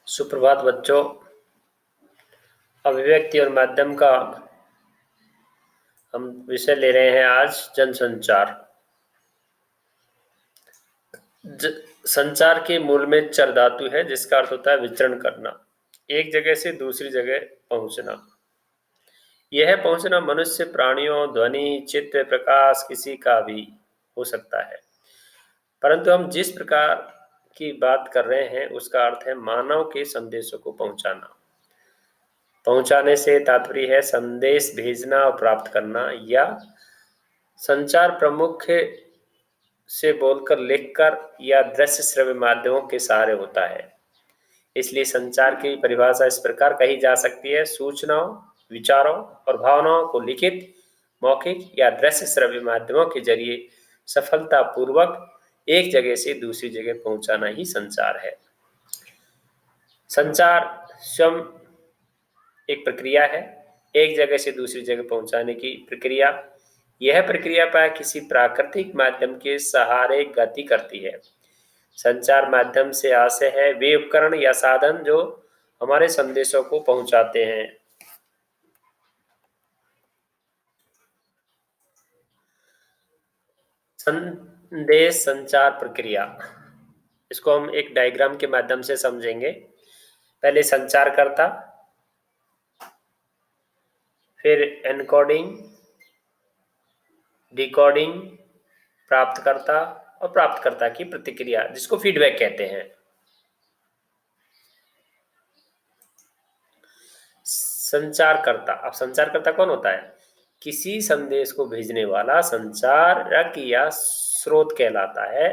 सुप्रभात बच्चों। अभिव्यक्ति और माध्यम का हम विषय ले रहे हैं आज जनसंचार। संचार के मूल में चर धातु है जिसका अर्थ होता है विचरण करना, एक जगह से दूसरी जगह पहुंचना। यह पहुंचना मनुष्य, प्राणियों, ध्वनि, चित्र, प्रकाश किसी का भी हो सकता है, परंतु हम जिस प्रकार की बात कर रहे हैं उसका अर्थ है मानव के संदेशों को पहुंचाना। पहुंचाने से तात्पर्य है संदेश भेजना और प्राप्त करना, या संचार प्रमुख से बोलकर, लिखकर या दृश्य श्रव्य माध्यमों के सहारे होता है। इसलिए संचार की परिभाषा इस प्रकार कही जा सकती है: सूचनाओं, विचारों और भावनाओं को लिखित, मौखिक या दृश्य श्रव्य माध्यमों के जरिए सफलतापूर्वक एक जगह से दूसरी जगह पहुंचाना ही संचार है। संचार स्वयं एक प्रक्रिया है, एक जगह से दूसरी जगह पहुंचाने की प्रक्रिया। यह प्रक्रिया प्राय किसी प्राकृतिक माध्यम के सहारे गति करती है। संचार माध्यम से आशय है वे उपकरण या साधन जो हमारे संदेशों को पहुंचाते हैं। संदेश संचार प्रक्रिया, इसको हम एक डायग्राम के माध्यम से समझेंगे। पहले संचारकर्ता, फिर एनकोडिंग, डिकोडिंग, प्राप्तकर्ता और प्राप्तकर्ता की प्रतिक्रिया जिसको फीडबैक कहते हैं। संचारकर्ता, अब संचारकर्ता कौन होता है? किसी संदेश को भेजने वाला संचारक या स्रोत कहलाता है।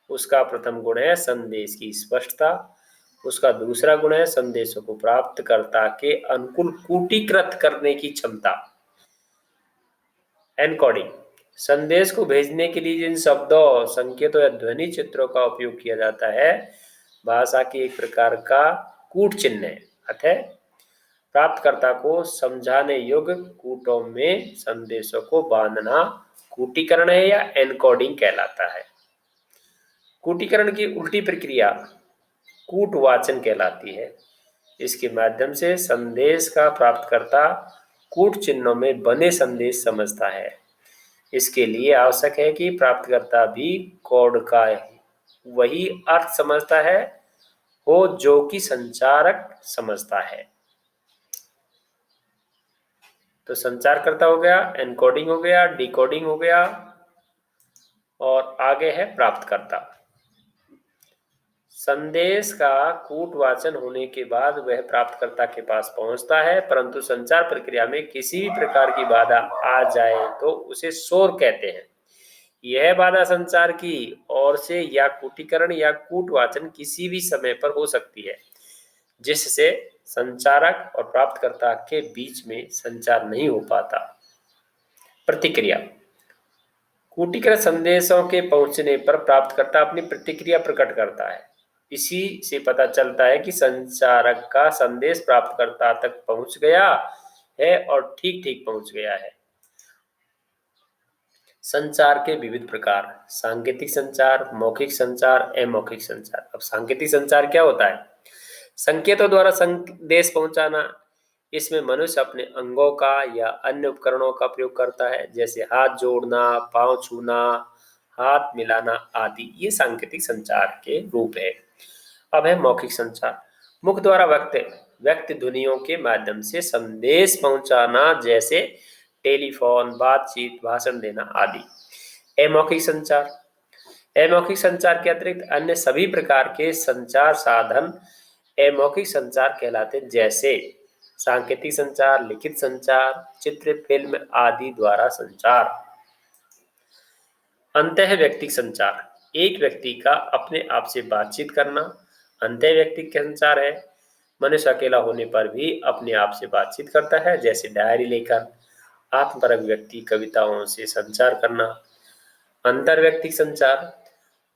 उसका प्रथम गुण है संदेश की स्पष्टता, उसका दूसरा गुण है संदेशों को प्राप्तकर्ता के अनुकूल कूटीकृत करने की क्षमता। एनकोडिंग, संदेश को भेजने के लिए जिन शब्दों, संकेतों या ध्वनि चित्रों का उपयोग किया जाता है भाषा की एक प्रकार का कूट चिन्ह है, अतः प्राप्तकर्ता को समझाने योग्य कूटों में संदेशों को बांधना कूटीकरण है या एनकोडिंग कहलाता है। कूटीकरण की उल्टी प्रक्रिया कूटवाचन कहलाती है। इसके माध्यम से संदेश का प्राप्तकर्ता कूट चिन्हों में बने संदेश समझता है। इसके लिए आवश्यक है कि प्राप्तकर्ता भी कोड का वही अर्थ समझता है हो जो कि संचारक समझता है। तो संचारकर्ता हो गया, एनकोडिंग हो गया, डिकोडिंग हो गया और आगे है प्राप्तकर्ता। संदेश का कूटवाचन होने के बाद वह प्राप्तकर्ता के पास पहुंचता है, परंतु संचार प्रक्रिया में किसी भी प्रकार की बाधा आ जाए तो उसे शोर कहते हैं। यह बाधा संचार की ओर से या कूटीकरण या कूटवाचन किसी भी समय पर हो सकती है, जिससे संचारक और प्राप्तकर्ता के बीच में संचार नहीं हो पाता। प्रतिक्रिया, कूटीकृत संदेशों के पहुंचने पर प्राप्तकर्ता अपनी प्रतिक्रिया प्रकट करता है। इसी से पता चलता है कि संचारक का संदेश प्राप्तकर्ता तक पहुंच गया है और ठीक ठीक पहुंच गया है। संचार के विविध प्रकार: सांकेतिक संचार, मौखिक संचार, अमौखिक संचार। अब सांकेतिक संचार क्या होता है? संकेतों द्वारा संदेश पहुंचाना। इसमें मनुष्य अपने अंगों का या अन्य उपकरणों का प्रयोग करता है, जैसे हाथ जोड़ना, पांव छूना, हाथ मिलाना आदि। ये सांकेतिक संचार के रूप है। अब है मौखिक संचार। मुख द्वारा व्यक्त ध्वनियों के माध्यम से संदेश पहुंचाना, जैसे टेलीफोन, बातचीत, भाषण देना आदि। अमौखिक संचार, अमौखिक संचार के अतिरिक्त अन्य सभी प्रकार के संचार साधन अमौखिक संचार कहलाते हैं, जैसे सांकेतिक संचार, लिखित संचार, चित्र, फिल्म आदि द्वारा संचार। अंतः व्यक्तिक संचार, एक व्यक्ति का अपने आप से बातचीत करना अंतः व्यक्तिक संचार है। मनुष्य अकेला होने पर भी अपने आप से बातचीत करता है, जैसे डायरी लेकर। आत्मपरक व्यक्ति कविताओं से संचार करना। अंतर्व्यक्तिक संचार,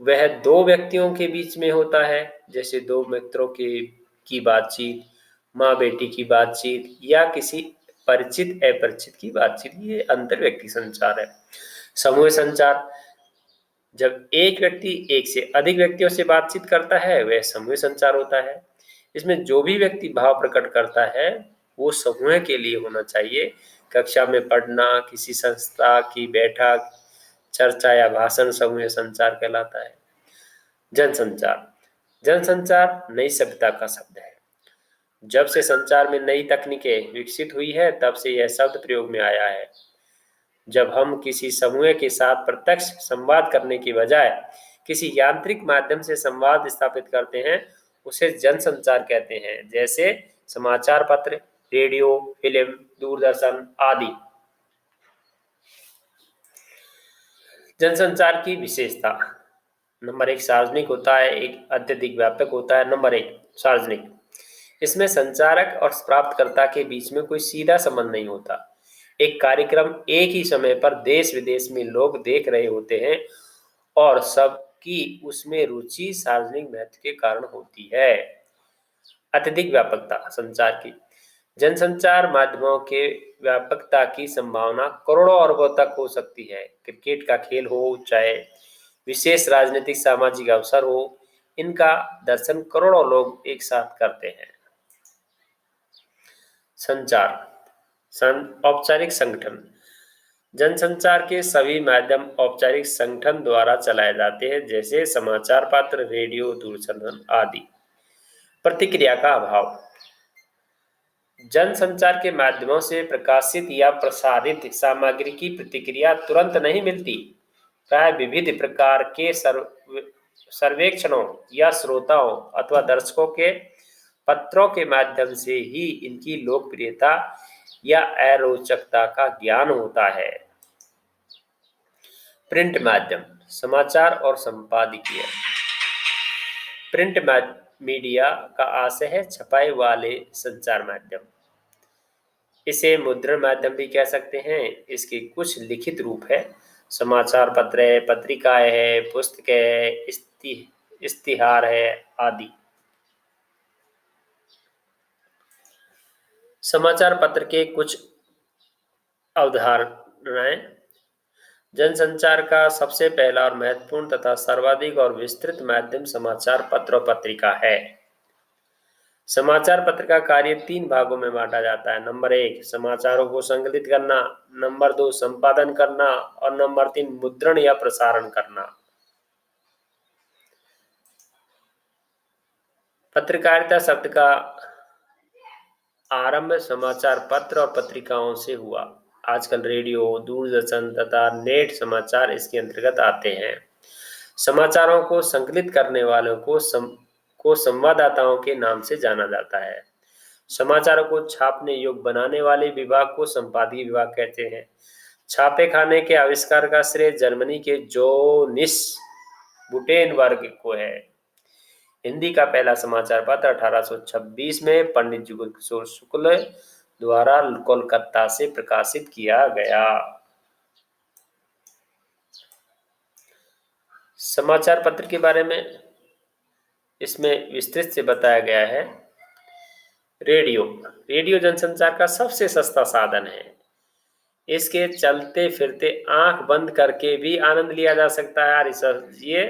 वह दो व्यक्तियों के बीच में होता है, जैसे दो मित्रों की बातचीत, माँ बेटी की बातचीत या किसी परिचित अपरिचित की बातचीत। ये अंतर्व्यक्तिक संचार है। समूह संचार, जब एक व्यक्ति एक से अधिक व्यक्तियों से बातचीत करता है वह समूह संचार होता है। इसमें जो भी व्यक्ति भाव प्रकट करता है वो समूह के लिए होना चाहिए। कक्षा में पढ़ना, किसी संस्था की बैठक, चर्चा या भाषण समूह संचार कहलाता है। जनसंचार। जनसंचार नई सभ्यता का शब्द है। जब से संचार में नई तकनीकें विकसित हुई है तब से यह शब्द प्रयोग में आया है। जब हम किसी समूह के साथ प्रत्यक्ष संवाद करने की बजाय किसी यांत्रिक माध्यम से संवाद स्थापित करते हैं उसे जनसंचार कहते हैं, जैसे समाचार पत्र, रेडियो, फिल्म, दूरदर्शन आदि। जनसंचार की विशेषता। नंबर एक, सार्वजनिक होता है, एक अत्यधिक व्यापक होता है। नंबर एक, सार्वजनिक। इसमें संचारक और प्राप्तकर्ता के बीच में कोई सीधा संबंध नहीं होता। एक कार्यक्रम एक ही समय पर देश विदेश में लोग देख रहे होते हैं और सबकी उसमें रुचि सार्वजनिक महत्व के कारण होती है। अत्यधिक व्यापकता संचार की। जनसंचार माध्यमों के व्यापकता की संभावना करोड़ों अरबों तक हो सकती है। क्रिकेट का खेल हो, चाहे विशेष राजनीतिक सामाजिक अवसर हो, इनका दर्शन करोड़ों लोग एक साथ करते हैं। संचार औपचारिक संगठन। जनसंचार के सभी माध्यम औपचारिक संगठन द्वारा चलाए जाते हैं, जैसे समाचार पत्र, रेडियो, दूरदर्शन आदि। प्रतिक्रिया का अभाव। जनसंचार के माध्यमों से प्रकाशित या प्रसारित सामग्री की प्रतिक्रिया तुरंत नहीं मिलती। प्राय विविध प्रकार के सर्वेक्षणों या श्रोताओं अथवा दर्शकों के पत्रों के माध्यम से ही इनकी लोकप्रियता या अरोचकता का ज्ञान होता है। प्रिंट माध्यम, समाचार और संपादकीय। प्रिंट मीडिया का आशय है छपाई वाले संचार माध्यम। इसे मुद्रण माध्यम भी कह सकते हैं। इसके कुछ लिखित रूप है, समाचार पत्र है, पत्रिकाएं है, पुस्तकें है, इश्तिहार है आदि। समाचार पत्र के कुछ अवधारणाएं। जनसंचार का सबसे पहला और महत्वपूर्ण तथा सर्वाधिक और विस्तृत माध्यम समाचार पत्र और पत्रिका है। समाचार पत्र का कार्य 3 भागों में बांटा जाता है। नंबर 1, समाचारों को संकलित करना। नंबर 2, संपादन करना। और नंबर 3, मुद्रण या प्रसारण करना। पत्रकारिता शब्द का आरंभ समाचार पत्र और पत्रिकाओं से हुआ। आजकल रेडियो, दूरदर्शन तथा नेट समाचार इसके अंतर्गत आते हैं। समाचारों को संकलित करने वालों को संवाददाताओं के नाम से जाना जाता है। समाचारों को छापने योग्य बनाने वाले विभाग को संपादकीय विभाग कहते हैं। छापे खाने के आविष्कार का श्रेय जर्मनी के जोनिस गुटेनबर्ग को है। हिंदी का पहला समाचार पत्र 1826 में पंडित जुगल किशोर शुक्ल द्वारा कोलकाता से प्रकाशित किया गया। समाचार पत्र के बारे में इसमें विस्तृत से बताया गया है। रेडियो जनसंचार का सबसे सस्ता साधन है। इसके चलते फिरते आंख बंद करके भी आनंद लिया जा सकता है और ये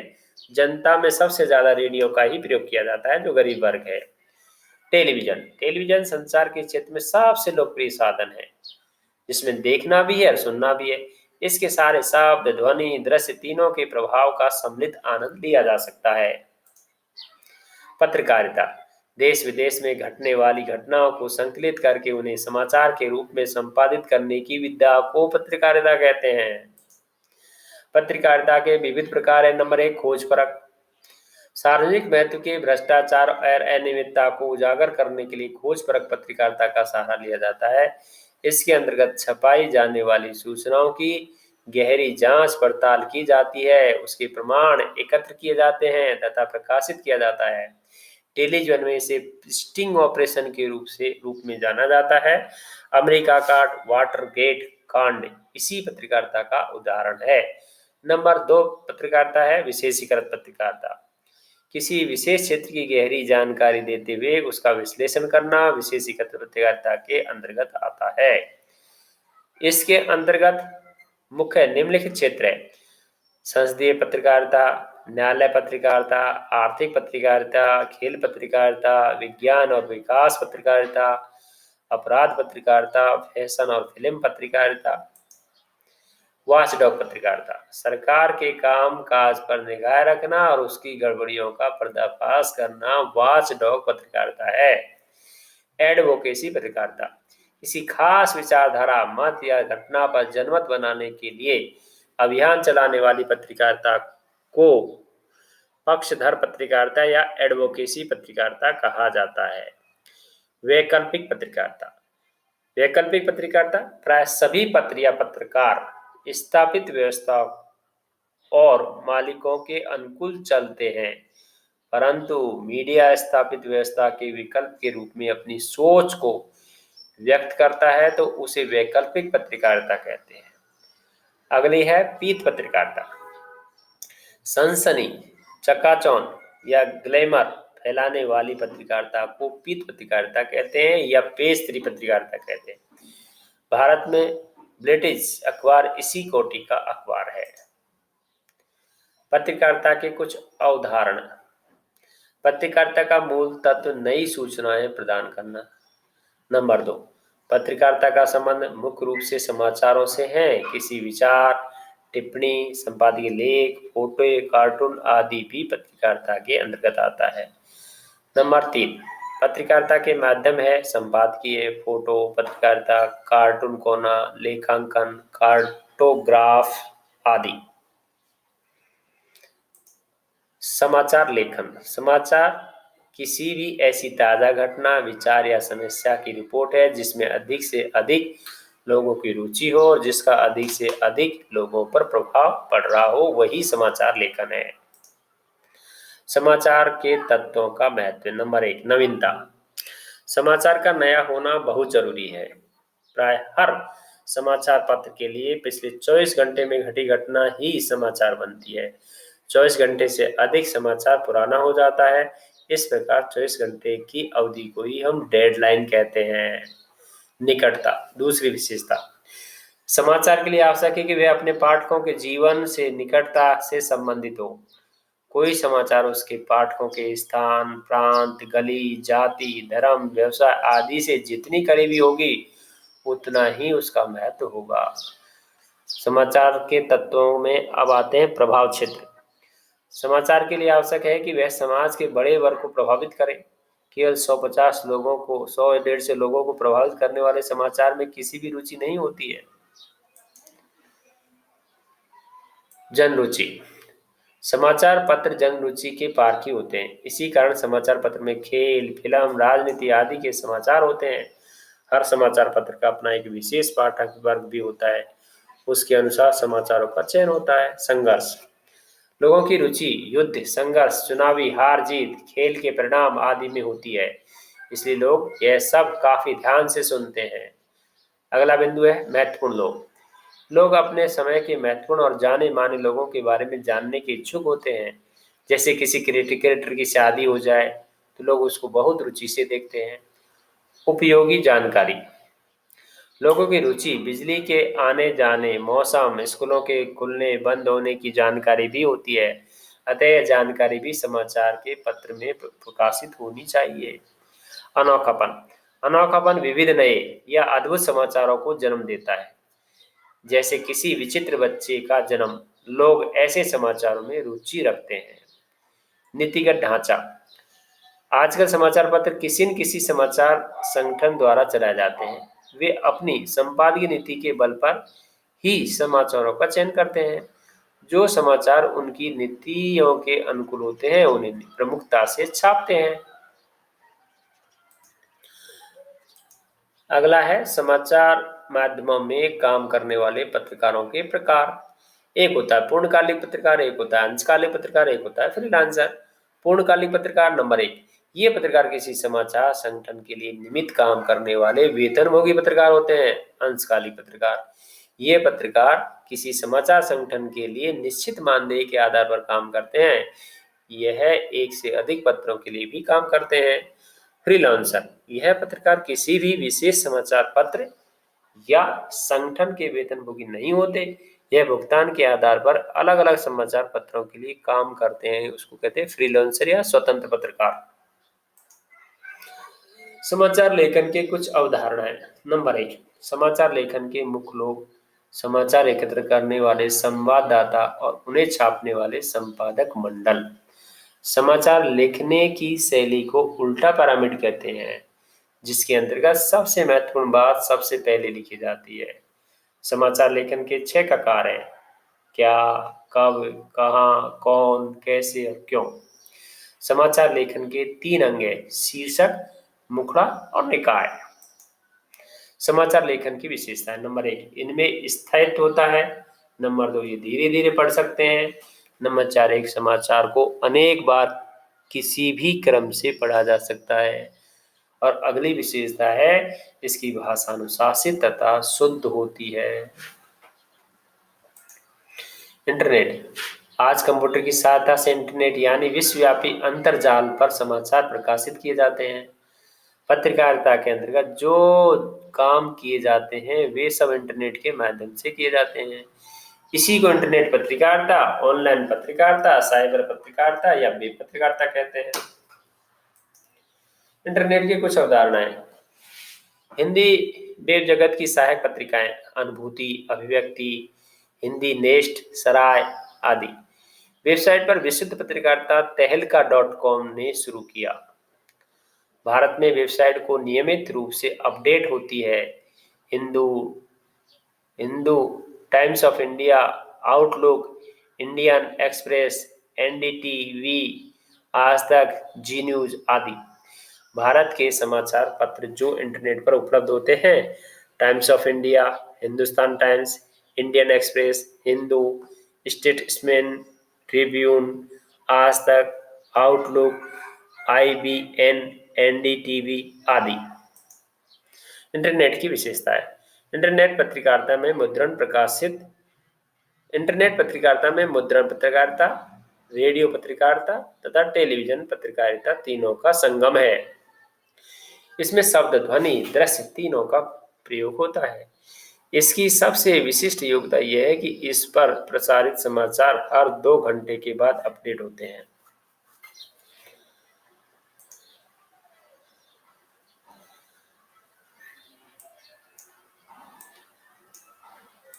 जनता में सबसे ज्यादा रेडियो का ही प्रयोग किया जाता है, जो गरीब वर्ग है। टेलीविजन संचार के क्षेत्र में सबसे लोकप्रिय साधन है, जिसमें देखना भी है और सुनना भी है। इसके सारे शब्द, ध्वनि, दृश्य तीनों के प्रभाव का सम्मिलित आनंद लिया जा सकता है। पत्रकारिता देश विदेश में घटने वाली घटनाओं को संकलित करके उन्हें समाचार के रूप में संपादित करने की विधा को पत्रकारिता कहते हैं। पत्रकारिता के विविध प्रकार है। नंबर 1, खोज परख। सार्वजनिक महत्व के भ्रष्टाचार और अनियमितता को उजागर करने के लिए खोज परख पत्रकारिता का सहारा लिया जाता है। इसके अंतर्गत छपाई जाने वाली सूचनाओं की गहरी जांच पड़ताल की जाती है, उसके प्रमाण एकत्र किए जाते हैं तथा प्रकाशित किया जाता है। टेलीविजन में इसे स्टिंग ऑपरेशन के रूप में जाना जाता है। अमेरिका का वाटरगेट कांड इसी पत्रकारिता का उदाहरण है। नंबर 2 पत्रकारिता है विशेषीकृत पत्रकारिता। किसी विशेष क्षेत्र की गहरी जानकारी देते हुए उसका विश्लेषण करना विशेषीकृत पत्रकारिता के अंतर्गत आता है। इसके अंतर्गत मुख्य निम्नलिखित क्षेत्र है: संसदीय पत्रकारिता, न्यायालय पत्रकारिता, आर्थिक पत्रकारिता, खेल पत्रकारिता, विज्ञान और विकास पत्रकारिता, अपराध पत्रकारिता, फैशन और फिल्म पत्रकारिता। वॉचडॉग पत्रकारिता, सरकार के काम काज पर निगाह रखना और उसकी गड़बड़ियों का पर्दाफाश करना वॉचडॉग पत्रकारिता है। एडवोकेसी पत्रकारिता, किसी खास विचारधारा, मत या घटना पर जनमत बनाने के लिए अभियान चलाने वाली पत्रकारिता को पक्षधर पत्रकारिता या एडवोकेसी पत्रकारिता कहा जाता है। वैकल्पिक पत्रकारिता, वैकल्पिक पत्रकारिता प्राय सभी पत्र या पत्रकार स्थापित व्यवस्था और मालिकों के अनुकूल चलते हैं, परंतु मीडिया स्थापित व्यवस्था के विकल्प के रूप में अपनी सोच को व्यक्त करता है तो उसे वैकल्पिक पत्रकारिता कहते हैं। अगली है पीत पत्रकारिता। सनसनी, चकाचौंध या ग्लैमर फैलाने वाली पत्रकारिता को पीत पत्रकारिता कहते हैं या पेस्त्री पत्रकारिता कहते हैं। भारत में ब्रिटिश अखबार इसी कोटि का अखबार है। पत्रकारिता के कुछ अवधारणा। पत्रकारिता का मूल तत्व नई सूचनाएं प्रदान करना। नंबर 2, पत्रकारिता का संबंध मुख्य रूप से समाचारों से है। किसी विचार, टिप्पणी, संपादकीय लेख, फोटो, कार्टून आदि भी पत्रकारिता के अंतर्गत आता है। नंबर 3, पत्रकारिता के माध्यम है संपादकीय, फोटो पत्रकारिता, कार्टून कोना, लेखांकन, कार्टोग्राफ आदि। समाचार लेखन, समाचार किसी भी ऐसी ताजा घटना, विचार या समस्या की रिपोर्ट है जिसमें अधिक से अधिक लोगों की रुचि हो और जिसका अधिक से अधिक लोगों पर प्रभाव पड़ रहा हो, वही समाचार लेखन है। समाचार के तत्वों का महत्व। नंबर 1, नवीनता। समाचार का नया होना बहुत जरूरी है। प्राय हर समाचार पत्र के लिए पिछले 24 घंटे में घटी घटना ही समाचार बनती है। 24 घंटे से अधिक समाचार पुराना हो जाता है। इस प्रकार 24 घंटे की अवधि को ही हम डेडलाइन कहते हैं। निकटता, दूसरी विशेषता। समाचार के लिए आवश्यक है कि वह अपने पाठकों के जीवन से निकटता से संबंधित हो। कोई समाचार उसके पाठकों के स्थान, प्रांत, गली, जाति, धर्म, व्यवसाय आदि से जितनी करीबी होगी उतना ही उसका महत्व होगा। समाचार के तत्वों में अब आते हैं प्रभाव क्षेत्र। समाचार के लिए आवश्यक है कि वह समाज के बड़े वर्ग को प्रभावित करे। केवल 150 लोगों को, 100-150 लोगों को प्रभावित करने वाले समाचार में किसी भी रुचि नहीं होती है। जन रुचि। समाचार पत्र जन रुचि के पारखी होते हैं। इसी कारण समाचार पत्र में खेल, फिल्म, राजनीति आदि के समाचार होते हैं। हर समाचार पत्र का अपना एक विशेष पाठक वर्ग भी होता है। उसके अनुसार समाचारों का चयन होता है। संघर्ष, लोगों की रुचि युद्ध, संघर्ष, चुनावी हार जीत, खेल के परिणाम आदि में होती है, इसलिए लोग यह सब काफी ध्यान से सुनते हैं। अगला बिंदु है महत्वपूर्ण लोग। लोग अपने समय के महत्वपूर्ण और जाने माने लोगों के बारे में जानने के इच्छुक होते हैं। जैसे किसी क्रिकेटर की शादी हो जाए तो लोग उसको बहुत रुचि से देखते हैं। उपयोगी जानकारी, लोगों की रुचि बिजली के आने जाने, मौसम, स्कूलों के खुलने बंद होने की जानकारी भी होती है। अतः यह जानकारी भी समाचार के पत्र में प्रकाशित होनी चाहिए। अनोखापन, अनोखापन विविध नए या अद्भुत समाचारों को जन्म देता है। जैसे किसी विचित्र बच्चे का जन्म, लोग ऐसे समाचारों में रुचि रखते हैं। नीतिगत ढांचा, आजकल समाचार पत्र किसी न किसी समाचार संगठन द्वारा चलाए जाते हैं। वे अपनी संपादकीय नीति के बल पर ही समाचारों का चयन करते हैं। जो समाचार उनकी नीतियों के अनुकूल होते हैं उन्हें प्रमुखता से छापते हैं। अगला है समाचार माध्यमों में काम करने वाले पत्रकारों के प्रकार। एक होता है पूर्णकालिक पत्रकार, एक होता है अंशकालिक पत्रकार, एक होता है फ्रीलांसर। पूर्णकालिक पत्रकार नंबर 1, ये पत्रकार किसी समाचार संगठन के लिए नियमित काम करने वाले वेतनभोगी पत्रकार होते हैं। अंशकालिक पत्रकार, ये पत्रकार किसी समाचार संगठन के लिए निश्चित मानदेय के आधार पर काम करते हैं। यह एक से अधिक पत्रों के लिए भी काम करते हैं। फ्रीलांसर, यह पत्रकार किसी भी विशेष समाचार पत्र या संगठन के वेतनभोगी नहीं होते। यह भुगतान के आधार पर अलग अलग समाचार पत्रों के लिए काम करते हैं, उसको कहते हैं फ्रीलांसर या स्वतंत्र पत्रकार। समाचार लेखन के कुछ अवधारणाएं। नंबर 1, समाचार लेखन के मुख्य लोग समाचार एकत्र करने वाले संवाददाता और उन्हें छापने वाले संपादक मंडल। समाचार लिखने की शैली को उल्टा पिरामिड कहते हैं, जिसके अंतर्गत सबसे महत्वपूर्ण बात सबसे पहले लिखी जाती है। समाचार लेखन के 6 प्रकार हैं: क्या, कब, कहाँ, कौन, कैसे और क्यों। समाचार लेखन के 3 अंग हैं: शीर्षक, मुखड़ा और निकाय। समाचार लेखन की विशेषताएं। नंबर 1, इनमें स्थायित्व होता है। नंबर 2, ये धीरे धीरे पढ़ सकते हैं। नंबर 4, एक समाचार को अनेक बार किसी भी क्रम से पढ़ा जा सकता है। और अगली विशेषता है, इसकी भाषा अनुशासित तथा शुद्ध होती है। इंटरनेट। आज कंप्यूटर की सहायता से इंटरनेट यानी विश्वव्यापी अंतरजाल पर समाचार प्रकाशित किए जाते हैं। पत्रकारिता के अंतर्गत जो काम किए जाते हैं वे सब इंटरनेट के माध्यम से किए जाते हैं। इसी को इंटरनेट पत्रकारिता, ऑनलाइन पत्रकारिता, साइबर पत्रकारिता या वेब पत्रकारिता कहते हैं। इंटरनेट की कुछ अवधारणाएं। हिंदी वेब जगत की सहायक पत्रिकाएं: अनुभूति, अभिव्यक्ति, हिंदी नेस्ट, सराय आदि। वेबसाइट पर विशुद्ध पत्रकारिता तहलका.com ने शुरू किया। भारत में वेबसाइट को नियमित रूप से अपडेट होती है। Hindu, Hindu, times of India, outlook, Indian express, NDTV, आज तक, जी न्यूज आदि। भारत के समाचार पत्र जो इंटरनेट पर उपलब्ध होते हैं: times of India, Hindustan times, Indian express, Hindu, statesman, Tribune, आज तक, आउटलुक, IBN, NDTV आदि। इंटरनेट की विशेषताएं। इंटरनेट पत्रकारिता में मुद्रण पत्रकारिता, रेडियो पत्रकारिता तथा टेलीविजन पत्रकारिता तीनों का संगम है। इसमें शब्द, ध्वनि, दृश्य तीनों का प्रयोग होता है। इसकी सबसे विशिष्ट योग्यता यह है कि इस पर प्रसारित समाचार हर 2 घंटे के बाद अपडेट होते हैं।